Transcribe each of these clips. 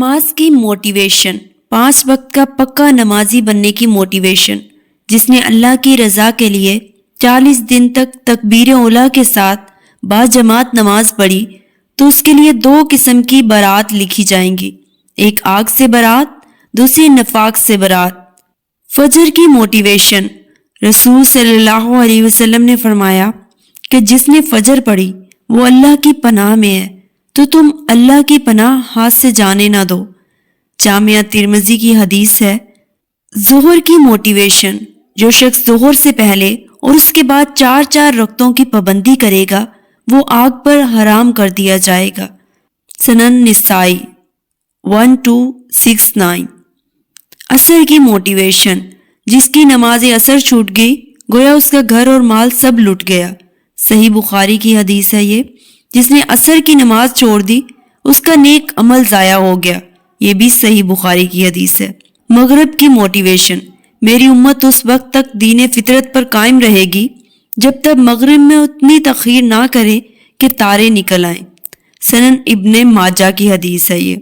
نماز کی موٹیویشن، 5 وقت کا پکا نمازی بننے کی موٹیویشن۔ جس نے اللہ کی رضا کے لیے 40 دن تک تکبیر اولیٰ کے ساتھ باجماعت نماز پڑھی تو اس کے لیے 2 قسم کی برات لکھی جائیں گی، ایک آگ سے برات، دوسری نفاق سے برات۔ فجر کی موٹیویشن، رسول صلی اللہ علیہ وسلم نے فرمایا کہ جس نے فجر پڑھی وہ اللہ کی پناہ میں ہے، تو تم اللہ کی پناہ ہاتھ سے جانے نہ دو۔ جامعہ ترمذی کی حدیث ہے۔ ظہر کی موٹیویشن، جو شخص ظہر سے پہلے اور اس کے بعد 4 رکعتوں کی پابندی کرے گا وہ آگ پر حرام کر دیا جائے گا۔ سنن نسائی 1269۔ عصر کی موٹیویشن، جس کی نماز عصر چھوٹ گئی گویا اس کا گھر اور مال سب لٹ گیا۔ صحیح بخاری کی حدیث ہے یہ۔ جس نے عصر کی نماز چھوڑ دی اس کا نیک عمل ضائع ہو گیا، یہ بھی صحیح بخاری کی حدیث ہے۔ مغرب کی موٹیویشن، میری امت اس وقت تک دین فطرت پر قائم رہے گی جب تک مغرب میں اتنی تاخیر نہ کرے کہ تارے نکل آئیں۔ سنن ابن ماجہ کی حدیث ہے یہ۔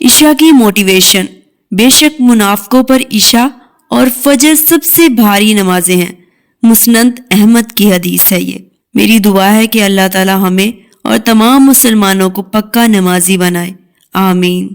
عشاء کی موٹیویشن، بے شک منافقوں پر عشاء اور فجر سب سے بھاری نمازیں ہیں، مسند احمد کی حدیث ہے یہ۔ میری دعا ہے کہ اللہ تعالی ہمیں اور تمام مسلمانوں کو پکا نمازی بنائے، آمین۔